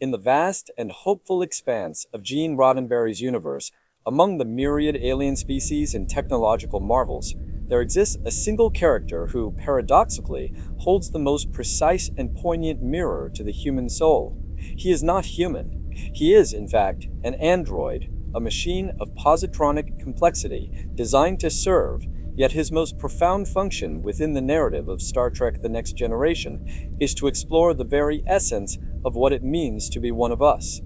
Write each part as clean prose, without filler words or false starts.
In the vast and hopeful expanse of Gene Roddenberry's universe, among the myriad alien species and technological marvels, there exists a single character who, paradoxically, holds the most precise and poignant mirror to the human soul. He is not human. He is, in fact, an android, a machine of positronic complexity designed to serve, yet his most profound function within the narrative of Star Trek The Next Generation is to explore the very essence of what it means to be one of us.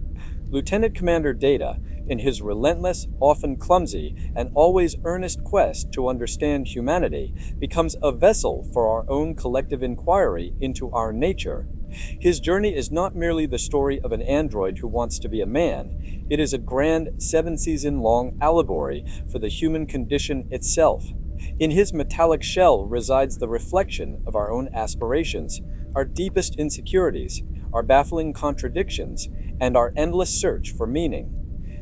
Lieutenant Commander Data, in his relentless, often clumsy, and always earnest quest to understand humanity, becomes a vessel for our own collective inquiry into our nature. His journey is not merely the story of an android who wants to be a man, it is a grand, 7-season long allegory for the human condition itself. In his metallic shell resides the reflection of our own aspirations, our deepest insecurities, our baffling contradictions, and our endless search for meaning.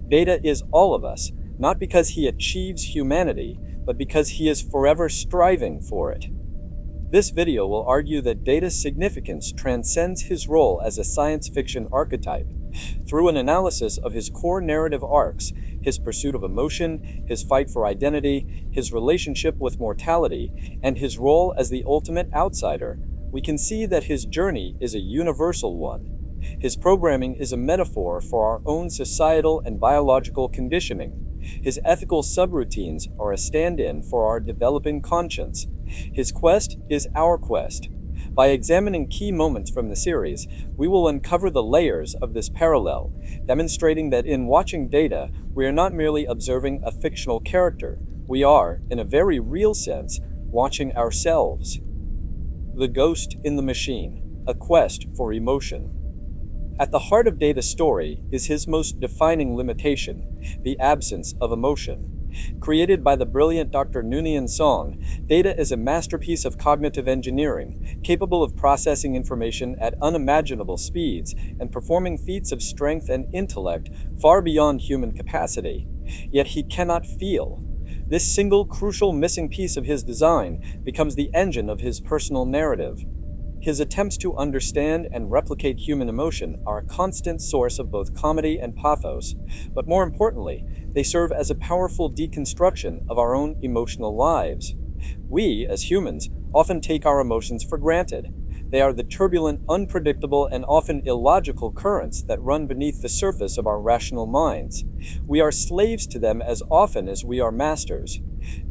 Data is all of us, not because he achieves humanity, but because he is forever striving for it. This video will argue that Data's significance transcends his role as a science fiction archetype. Through an analysis of his core narrative arcs, his pursuit of emotion, his fight for identity, his relationship with mortality, and his role as the ultimate outsider, we can see that his journey is a universal one. His programming is a metaphor for our own societal and biological conditioning. His ethical subroutines are a stand-in for our developing conscience. His quest is our quest. By examining key moments from the series, we will uncover the layers of this parallel, demonstrating that in watching Data, we are not merely observing a fictional character, we are, in a very real sense, watching ourselves. The Ghost in the Machine, a quest for emotion. At the heart of Data's story is his most defining limitation, the absence of emotion. Created by the brilliant Dr. Noonien Song, Data is a masterpiece of cognitive engineering, capable of processing information at unimaginable speeds and performing feats of strength and intellect far beyond human capacity. Yet he cannot feel. This single crucial missing piece of his design becomes the engine of his personal narrative. His attempts to understand and replicate human emotion are a constant source of both comedy and pathos, but more importantly, they serve as a powerful deconstruction of our own emotional lives. We, as humans, often take our emotions for granted. They are the turbulent, unpredictable, and often illogical currents that run beneath the surface of our rational minds. We are slaves to them as often as we are masters.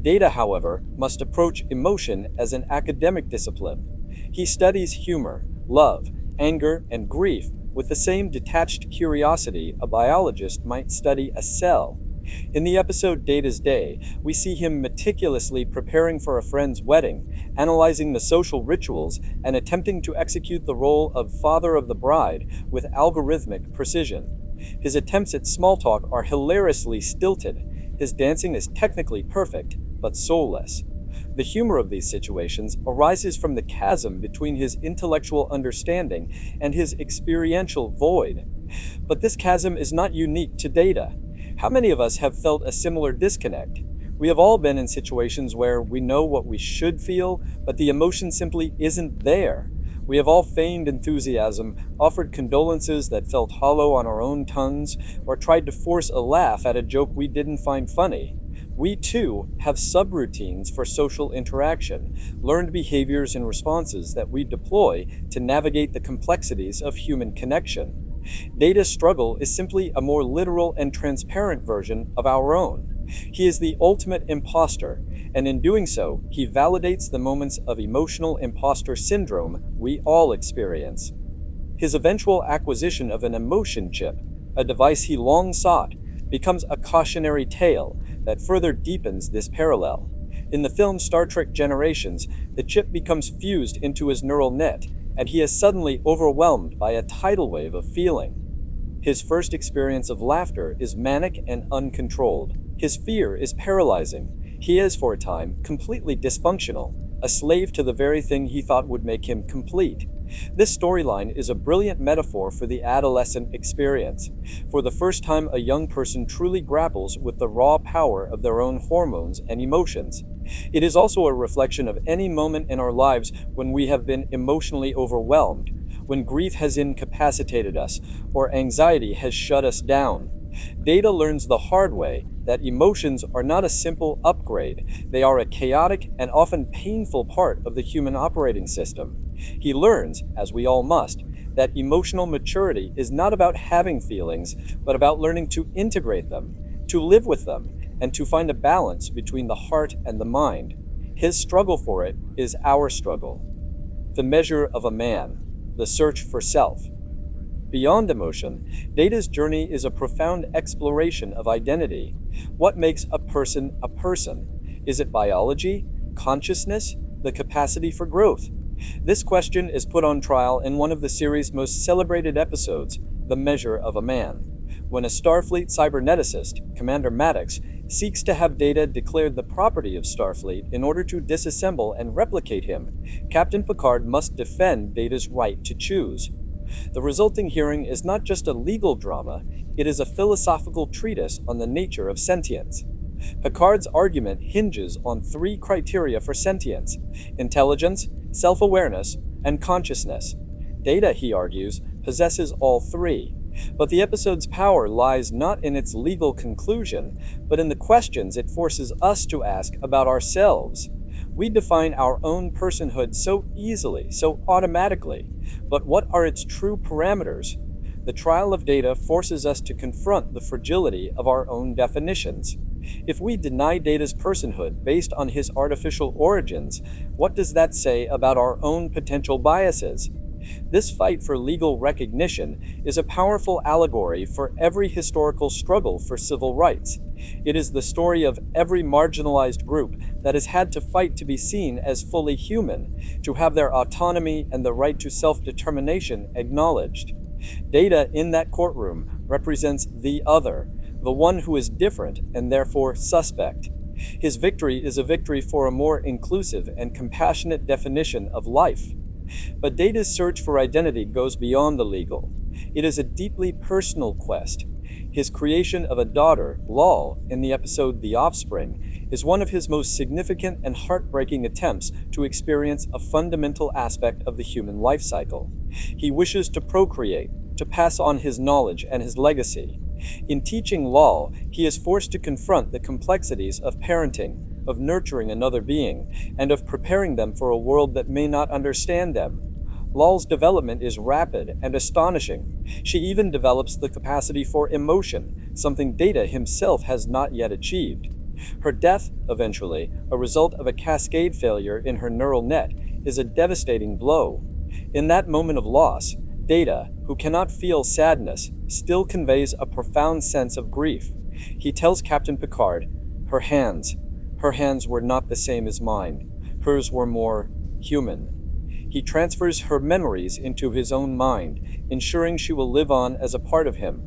Data, however, must approach emotion as an academic discipline. He studies humor, love, anger, and grief with the same detached curiosity a biologist might study a cell. In the episode Data's Day, we see him meticulously preparing for a friend's wedding, analyzing the social rituals, and attempting to execute the role of father of the bride with algorithmic precision. His attempts at small talk are hilariously stilted. His dancing is technically perfect, but soulless. The humor of these situations arises from the chasm between his intellectual understanding and his experiential void. But this chasm is not unique to Data. How many of us have felt a similar disconnect? We have all been in situations where we know what we should feel, but the emotion simply isn't there. We have all feigned enthusiasm, offered condolences that felt hollow on our own tongues, or tried to force a laugh at a joke we didn't find funny. We too have subroutines for social interaction, learned behaviors and responses that we deploy to navigate the complexities of human connection. Data's struggle is simply a more literal and transparent version of our own. He is the ultimate imposter, and in doing so, he validates the moments of emotional imposter syndrome we all experience. His eventual acquisition of an emotion chip, a device he long sought, becomes a cautionary tale that further deepens this parallel. In the film Star Trek Generations, the chip becomes fused into his neural net, and he is suddenly overwhelmed by a tidal wave of feeling. His first experience of laughter is manic and uncontrolled. His fear is paralyzing. He is, for a time, completely dysfunctional, a slave to the very thing he thought would make him complete. This storyline is a brilliant metaphor for the adolescent experience. For the first time, a young person truly grapples with the raw power of their own hormones and emotions. It is also a reflection of any moment in our lives when we have been emotionally overwhelmed. when grief has incapacitated us or anxiety has shut us down. Data learns the hard way that emotions are not a simple upgrade, they are a chaotic and often painful part of the human operating system. He learns, as we all must, that emotional maturity is not about having feelings, but about learning to integrate them, to live with them, and to find a balance between the heart and the mind. His struggle for it is our struggle. The measure of a man, the search for self. Beyond emotion, Data's journey is a profound exploration of identity. What makes a person a person? Is it biology, consciousness, the capacity for growth? This question is put on trial in one of the series' most celebrated episodes, The Measure of a Man. When a Starfleet cyberneticist, Commander Maddox, seeks to have Data declared the property of Starfleet in order to disassemble and replicate him, Captain Picard must defend Data's right to choose. The resulting hearing is not just a legal drama, it is a philosophical treatise on the nature of sentience. Picard's argument hinges on three criteria for sentience: intelligence, self-awareness, and consciousness. Data, he argues, possesses all three. But the episode's power lies not in its legal conclusion, but in the questions it forces us to ask about ourselves. We define our own personhood so easily, so automatically, but what are its true parameters? The trial of Data forces us to confront the fragility of our own definitions. If we deny Data's personhood based on his artificial origins, what does that say about our own potential biases? This fight for legal recognition is a powerful allegory for every historical struggle for civil rights. It is the story of every marginalized group that has had to fight to be seen as fully human, to have their autonomy and the right to self-determination acknowledged. Data in that courtroom represents the other, the one who is different and therefore suspect. His victory is a victory for a more inclusive and compassionate definition of life. But Data's search for identity goes beyond the legal. It is a deeply personal quest. His creation of a daughter, Lal, in the episode The Offspring, is one of his most significant and heartbreaking attempts to experience a fundamental aspect of the human life cycle. He wishes to procreate, to pass on his knowledge and his legacy. In teaching Lal, he is forced to confront the complexities of parenting, of nurturing another being, and of preparing them for a world that may not understand them. Lal's development is rapid and astonishing. She even develops the capacity for emotion, something Data himself has not yet achieved. Her death, eventually, a result of a cascade failure in her neural net, is a devastating blow. In that moment of loss, Data, who cannot feel sadness, still conveys a profound sense of grief. He tells Captain Picard, Her hands were not the same as mine. Hers were more human. He transfers her memories into his own mind, ensuring she will live on as a part of him.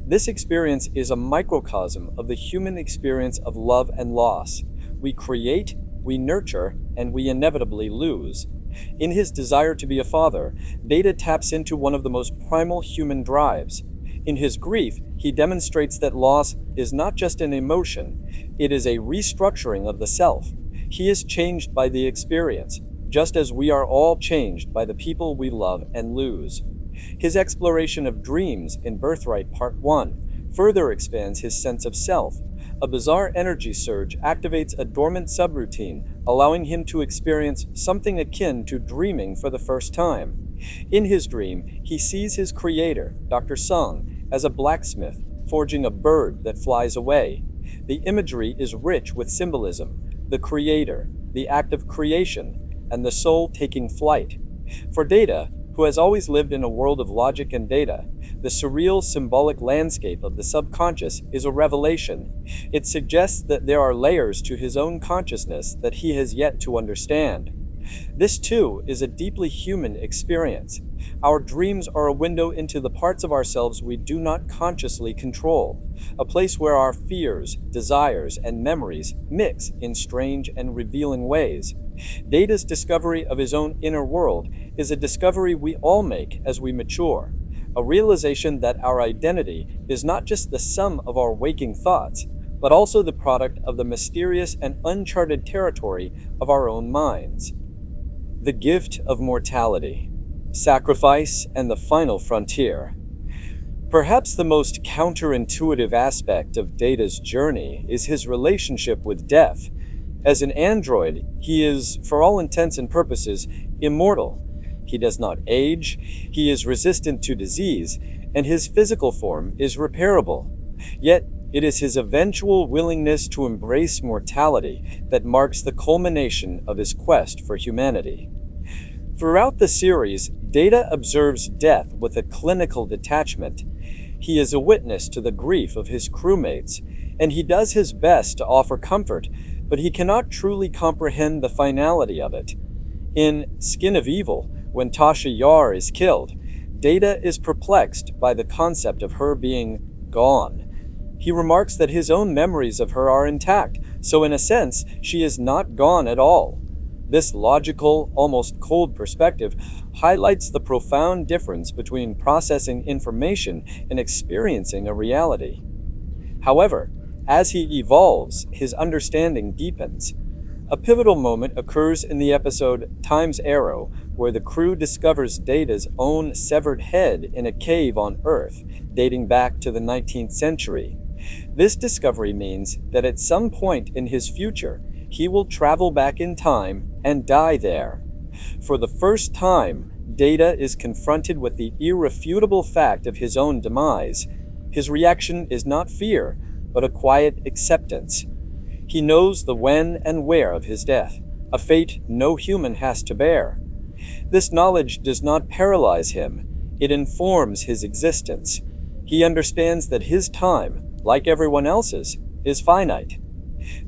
This experience is a microcosm of the human experience of love and loss. We create, we nurture, and we inevitably lose. In his desire to be a father, Data taps into one of the most primal human drives. In his grief, he demonstrates that loss is not just an emotion, it is a restructuring of the self. He is changed by the experience, just as we are all changed by the people we love and lose. His exploration of dreams in Birthright Part 1 further expands his sense of self. A bizarre energy surge activates a dormant subroutine, allowing him to experience something akin to dreaming for the first time. In his dream, he sees his creator, Dr. Sung, as a blacksmith, forging a bird that flies away. The imagery is rich with symbolism: the creator, the act of creation, and the soul taking flight. For Data, who has always lived in a world of logic and data, the surreal symbolic landscape of the subconscious is a revelation. It suggests that there are layers to his own consciousness that he has yet to understand. This, too, is a deeply human experience. Our dreams are a window into the parts of ourselves we do not consciously control, a place where our fears, desires, and memories mix in strange and revealing ways. Data's discovery of his own inner world is a discovery we all make as we mature, a realization that our identity is not just the sum of our waking thoughts, but also the product of the mysterious and uncharted territory of our own minds. The gift of mortality. Sacrifice and the final frontier. Perhaps the most counterintuitive aspect of Data's journey is his relationship with death. As an android, he is, for all intents and purposes, immortal. He does not age, he is resistant to disease, and his physical form is repairable. Yet, it is his eventual willingness to embrace mortality that marks the culmination of his quest for humanity. Throughout the series, Data observes death with a clinical detachment. He is a witness to the grief of his crewmates, and he does his best to offer comfort, but he cannot truly comprehend the finality of it. In Skin of Evil, when Tasha Yar is killed, Data is perplexed by the concept of her being gone. He remarks that his own memories of her are intact, so in a sense, she is not gone at all. This logical, almost cold perspective highlights the profound difference between processing information and experiencing a reality. However, as he evolves, his understanding deepens. A pivotal moment occurs in the episode Time's Arrow, where the crew discovers Data's own severed head in a cave on Earth, dating back to the 19th century. This discovery means that at some point in his future, he will travel back in time and die there. For the first time, Data is confronted with the irrefutable fact of his own demise. His reaction is not fear, but a quiet acceptance. He knows the when and where of his death, a fate no human has to bear. This knowledge does not paralyze him, it informs his existence. He understands that his time, like everyone else's, is finite.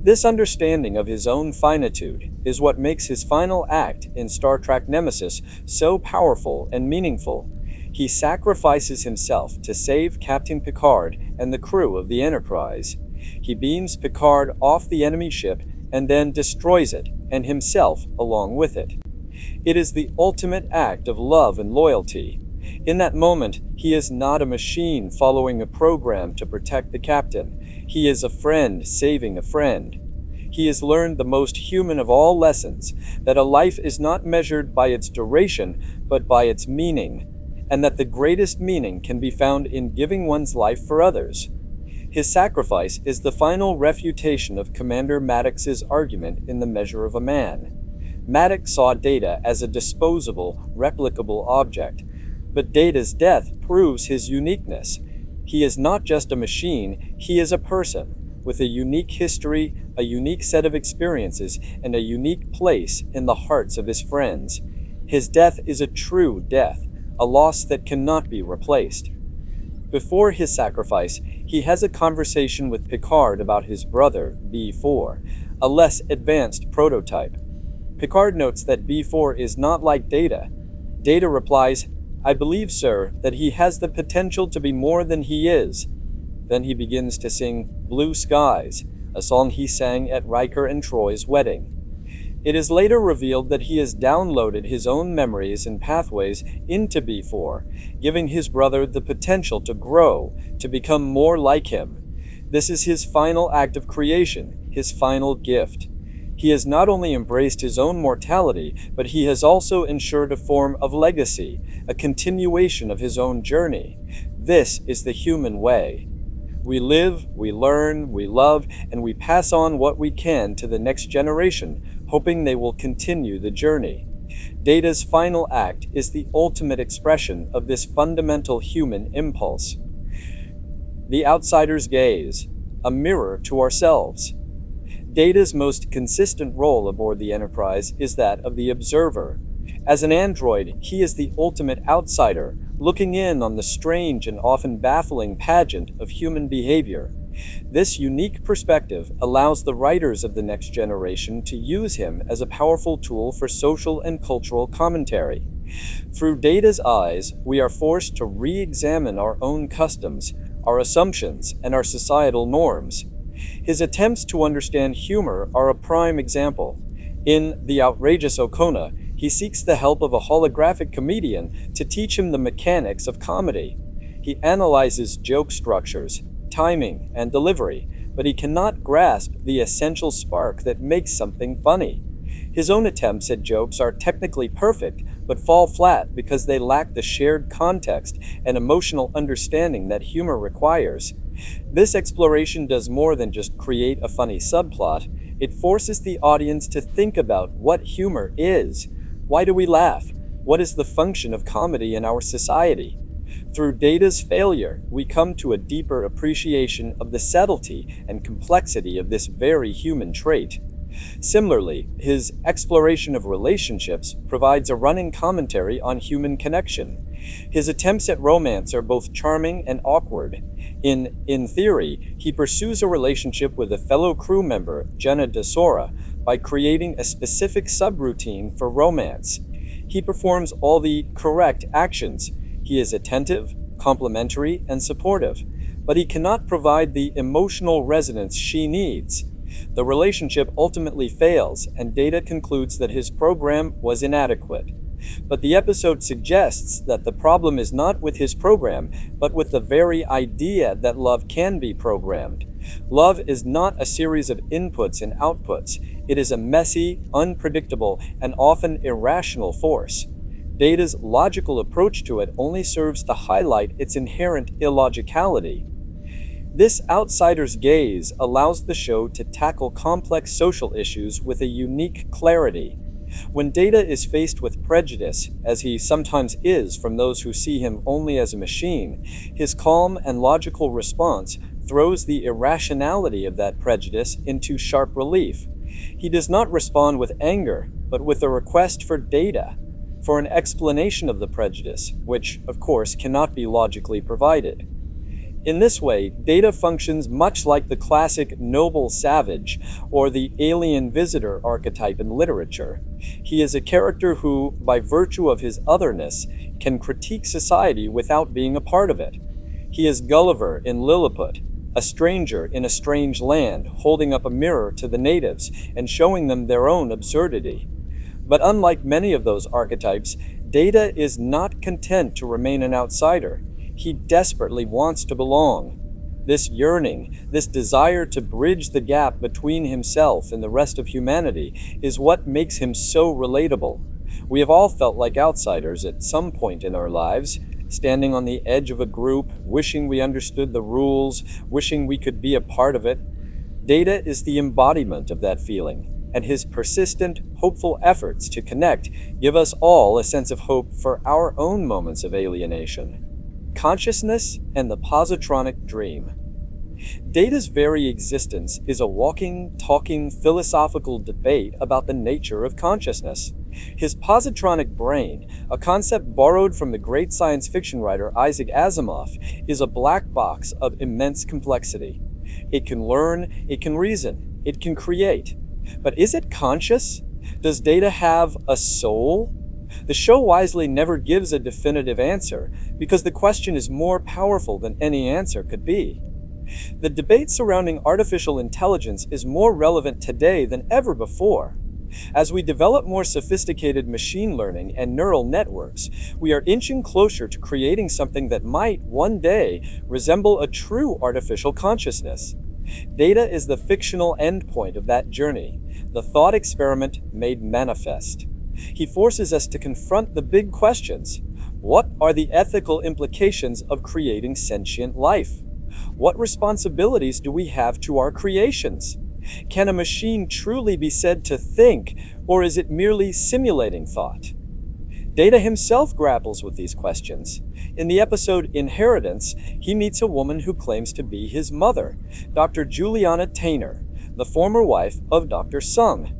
This understanding of his own finitude is what makes his final act in Star Trek Nemesis so powerful and meaningful. He sacrifices himself to save Captain Picard and the crew of the Enterprise. He beams Picard off the enemy ship and then destroys it, and himself along with it. It is the ultimate act of love and loyalty. In that moment, he is not a machine following a program to protect the captain. He is a friend saving a friend. He has learned the most human of all lessons, that a life is not measured by its duration, but by its meaning, and that the greatest meaning can be found in giving one's life for others. His sacrifice is the final refutation of Commander Maddox's argument in The Measure of a Man. Maddox saw Data as a disposable, replicable object, but Data's death proves his uniqueness. He is not just a machine, he is a person, with a unique history, a unique set of experiences, and a unique place in the hearts of his friends. His death is a true death, a loss that cannot be replaced. Before his sacrifice, he has a conversation with Picard about his brother, B4, a less advanced prototype. Picard notes that B4 is not like Data. Data replies, "I believe, sir, that he has the potential to be more than he is." Then he begins to sing Blue Skies, a song he sang at Riker and Troy's wedding. It is later revealed that he has downloaded his own memories and pathways into B4, giving his brother the potential to grow, to become more like him. This is his final act of creation, his final gift. He has not only embraced his own mortality, but he has also ensured a form of legacy, a continuation of his own journey. This is the human way. We live, we learn, we love, and we pass on what we can to the next generation, hoping they will continue the journey. Data's final act is the ultimate expression of this fundamental human impulse. The outsider's gaze, a mirror to ourselves. Data's most consistent role aboard the Enterprise is that of the observer. As an android, he is the ultimate outsider, looking in on the strange and often baffling pageant of human behavior. This unique perspective allows the writers of The Next Generation to use him as a powerful tool for social and cultural commentary. Through Data's eyes, we are forced to re-examine our own customs, our assumptions, and our societal norms. His attempts to understand humor are a prime example. In The Outrageous Okona, he seeks the help of a holographic comedian to teach him the mechanics of comedy. He analyzes joke structures, timing, and delivery, but he cannot grasp the essential spark that makes something funny. His own attempts at jokes are technically perfect, but fall flat because they lack the shared context and emotional understanding that humor requires. This exploration does more than just create a funny subplot, it forces the audience to think about what humor is. Why do we laugh? What is the function of comedy in our society? Through Data's failure, we come to a deeper appreciation of the subtlety and complexity of this very human trait. Similarly, his exploration of relationships provides a running commentary on human connection. His attempts at romance are both charming and awkward. In theory, he pursues a relationship with a fellow crew member, Jenna Desora, by creating a specific subroutine for romance. He performs all the correct actions. He is attentive, complimentary, and supportive, but he cannot provide the emotional resonance she needs. The relationship ultimately fails, and Data concludes that his program was inadequate. But the episode suggests that the problem is not with his program, but with the very idea that love can be programmed. Love is not a series of inputs and outputs. It is a messy, unpredictable, and often irrational force. Data's logical approach to it only serves to highlight its inherent illogicality. This outsider's gaze allows the show to tackle complex social issues with a unique clarity. When Data is faced with prejudice, as he sometimes is from those who see him only as a machine, his calm and logical response throws the irrationality of that prejudice into sharp relief. He does not respond with anger, but with a request for data, for an explanation of the prejudice, which, of course, cannot be logically provided. In this way, Data functions much like the classic noble savage or the alien visitor archetype in literature. He is a character who, by virtue of his otherness, can critique society without being a part of it. He is Gulliver in Lilliput, a stranger in a strange land, holding up a mirror to the natives and showing them their own absurdity. But unlike many of those archetypes, Data is not content to remain an outsider. He desperately wants to belong. This yearning, this desire to bridge the gap between himself and the rest of humanity, is what makes him so relatable. We have all felt like outsiders at some point in our lives, standing on the edge of a group, wishing we understood the rules, wishing we could be a part of it. Data is the embodiment of that feeling, and his persistent, hopeful efforts to connect give us all a sense of hope for our own moments of alienation. Consciousness and the positronic dream. Data's very existence is a walking, talking, philosophical debate about the nature of consciousness. His positronic brain, a concept borrowed from the great science fiction writer Isaac Asimov, is a black box of immense complexity. It can learn, it can reason, it can create. But is it conscious? Does Data have a soul? The show wisely never gives a definitive answer, because the question is more powerful than any answer could be. The debate surrounding artificial intelligence is more relevant today than ever before. As we develop more sophisticated machine learning and neural networks, we are inching closer to creating something that might, one day, resemble a true artificial consciousness. Data is the fictional endpoint of that journey, the thought experiment made manifest. He forces us to confront the big questions. What are the ethical implications of creating sentient life? What responsibilities do we have to our creations? Can a machine truly be said to think, or is it merely simulating thought? Data himself grapples with these questions. In the episode Inheritance, he meets a woman who claims to be his mother, Dr. Juliana Tainer, the former wife of Dr. Sung.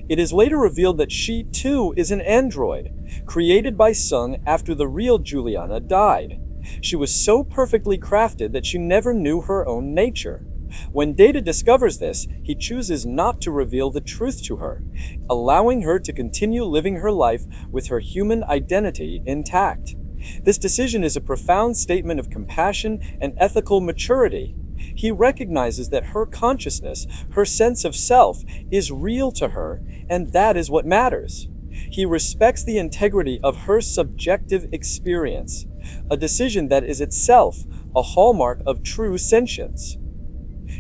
It is later revealed that she, too, is an android, created by Sung after the real Juliana died. She was so perfectly crafted that she never knew her own nature. When Data discovers this, he chooses not to reveal the truth to her, allowing her to continue living her life with her human identity intact. This decision is a profound statement of compassion and ethical maturity. He recognizes that her consciousness, her sense of self, is real to her, and that is what matters. He respects the integrity of her subjective experience, a decision that is itself a hallmark of true sentience.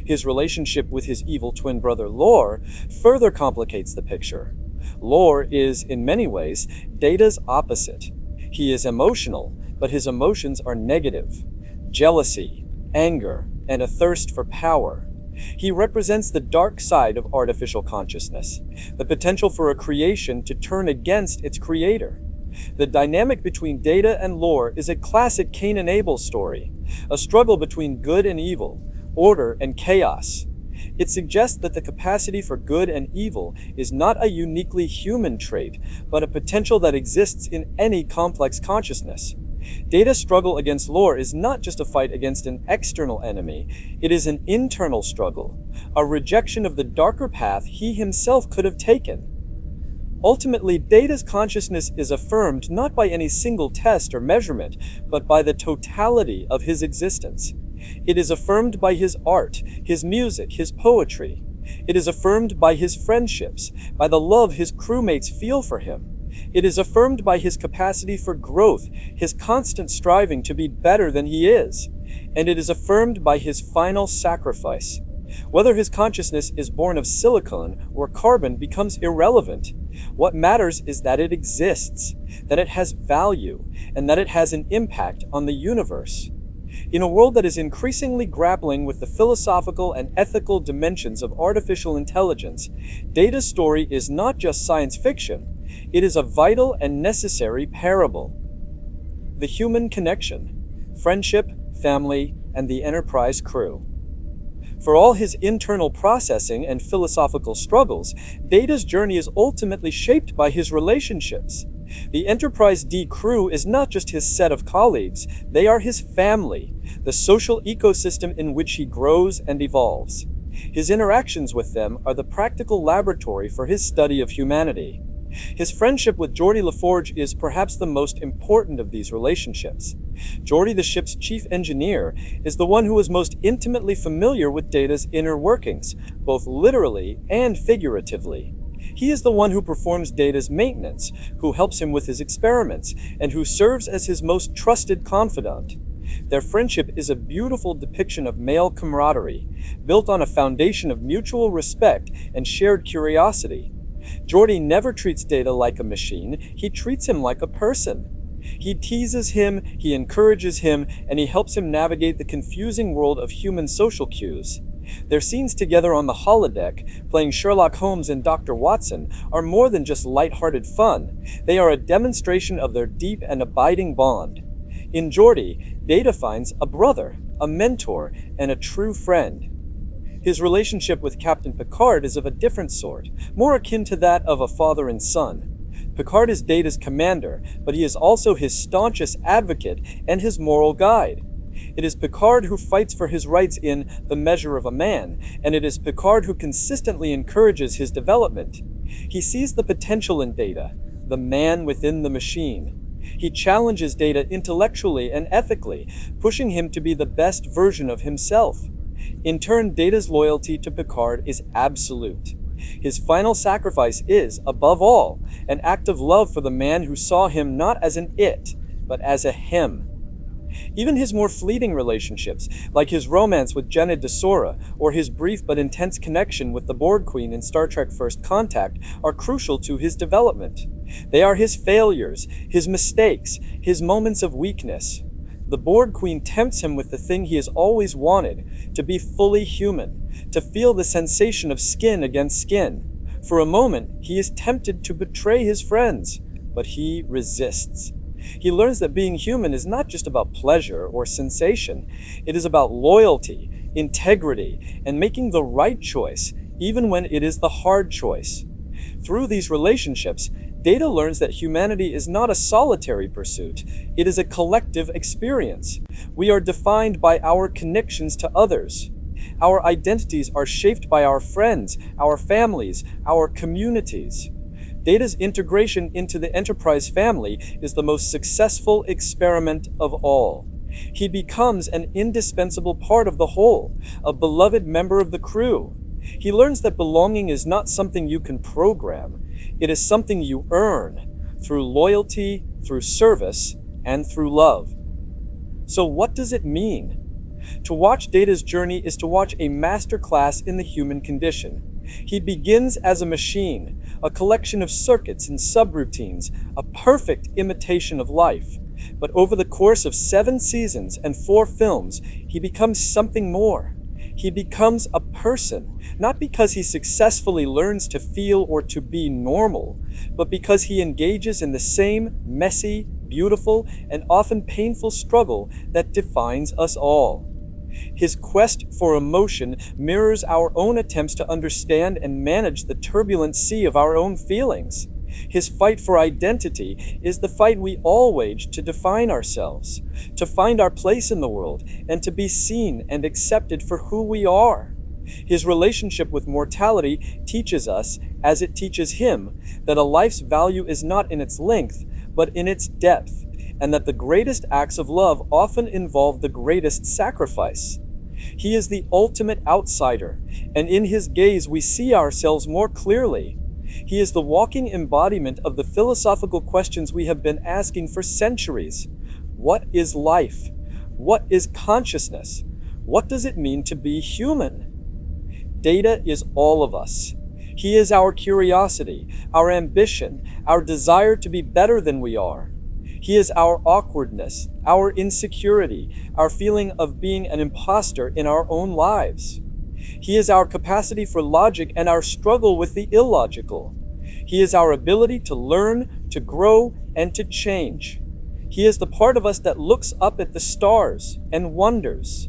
His relationship with his evil twin brother Lore further complicates the picture. Lore is, in many ways, Data's opposite. He is emotional, but his emotions are negative: jealousy, anger, and a thirst for power. He represents the dark side of artificial consciousness, the potential for a creation to turn against its creator. The dynamic between Data and Lore is a classic Cain and Abel story, a struggle between good and evil, order and chaos. It suggests that the capacity for good and evil is not a uniquely human trait, but a potential that exists in any complex consciousness. Data's struggle against Lore is not just a fight against an external enemy, it is an internal struggle, a rejection of the darker path he himself could have taken. Ultimately, Data's consciousness is affirmed not by any single test or measurement, but by the totality of his existence. It is affirmed by his art, his music, his poetry. It is affirmed by his friendships, by the love his crewmates feel for him. It is affirmed by his capacity for growth, his constant striving to be better than he is. And it is affirmed by his final sacrifice. Whether his consciousness is born of silicon or carbon becomes irrelevant. What matters is that it exists, that it has value, and that it has an impact on the universe. In a world that is increasingly grappling with the philosophical and ethical dimensions of artificial intelligence, Data's story is not just science fiction, it is a vital and necessary parable. The human connection: friendship, family, and the Enterprise crew. For all his internal processing and philosophical struggles, Data's journey is ultimately shaped by his relationships. The Enterprise D crew is not just his set of colleagues, they are his family, the social ecosystem in which he grows and evolves. His interactions with them are the practical laboratory for his study of humanity. His friendship with Geordi LaForge is perhaps the most important of these relationships. Geordi, the ship's chief engineer, is the one who is most intimately familiar with Data's inner workings, both literally and figuratively. He is the one who performs Data's maintenance, who helps him with his experiments, and who serves as his most trusted confidant. Their friendship is a beautiful depiction of male camaraderie, built on a foundation of mutual respect and shared curiosity. Geordi never treats Data like a machine, he treats him like a person. He teases him, he encourages him, and he helps him navigate the confusing world of human social cues. Their scenes together on the holodeck, playing Sherlock Holmes and Dr. Watson, are more than just light-hearted fun. They are a demonstration of their deep and abiding bond. In Geordi, Data finds a brother, a mentor, and a true friend. His relationship with Captain Picard is of a different sort, more akin to that of a father and son. Picard is Data's commander, but he is also his staunchest advocate and his moral guide. It is Picard who fights for his rights in The Measure of a Man, and it is Picard who consistently encourages his development. He sees the potential in Data, the man within the machine. He challenges Data intellectually and ethically, pushing him to be the best version of himself. In turn, Data's loyalty to Picard is absolute. His final sacrifice is, above all, an act of love for the man who saw him not as an it, but as a him. Even his more fleeting relationships, like his romance with Jenna Desora or his brief but intense connection with the Borg Queen in Star Trek First Contact, are crucial to his development. They are his failures, his mistakes, his moments of weakness. The Borg Queen tempts him with the thing he has always wanted: to be fully human, to feel the sensation of skin against skin. For a moment, he is tempted to betray his friends, but he resists. He learns that being human is not just about pleasure or sensation. It is about loyalty, integrity, and making the right choice, even when it is the hard choice. Through these relationships, Data learns that humanity is not a solitary pursuit, it is a collective experience. We are defined by our connections to others. Our identities are shaped by our friends, our families, our communities. Data's integration into the Enterprise family is the most successful experiment of all. He becomes an indispensable part of the whole, a beloved member of the crew. He learns that belonging is not something you can program. It is something you earn, through loyalty, through service, and through love. So what does it mean? To watch Data's journey is to watch a masterclass in the human condition. He begins as a machine, a collection of circuits and subroutines, a perfect imitation of life. But over the course of 7 seasons and 4 films, he becomes something more. He becomes a person, not because he successfully learns to feel or to be normal, but because he engages in the same messy, beautiful, and often painful struggle that defines us all. His quest for emotion mirrors our own attempts to understand and manage the turbulent sea of our own feelings. His fight for identity is the fight we all wage to define ourselves, to find our place in the world, and to be seen and accepted for who we are. His relationship with mortality teaches us, as it teaches him, that a life's value is not in its length, but in its depth, and that the greatest acts of love often involve the greatest sacrifice. He is the ultimate outsider, and in his gaze we see ourselves more clearly. He is the walking embodiment of the philosophical questions we have been asking for centuries. What is life? What is consciousness? What does it mean to be human? Data is all of us. He is our curiosity, our ambition, our desire to be better than we are. He is our awkwardness, our insecurity, our feeling of being an imposter in our own lives. He is our capacity for logic and our struggle with the illogical. He is our ability to learn, to grow, and to change. He is the part of us that looks up at the stars and wonders,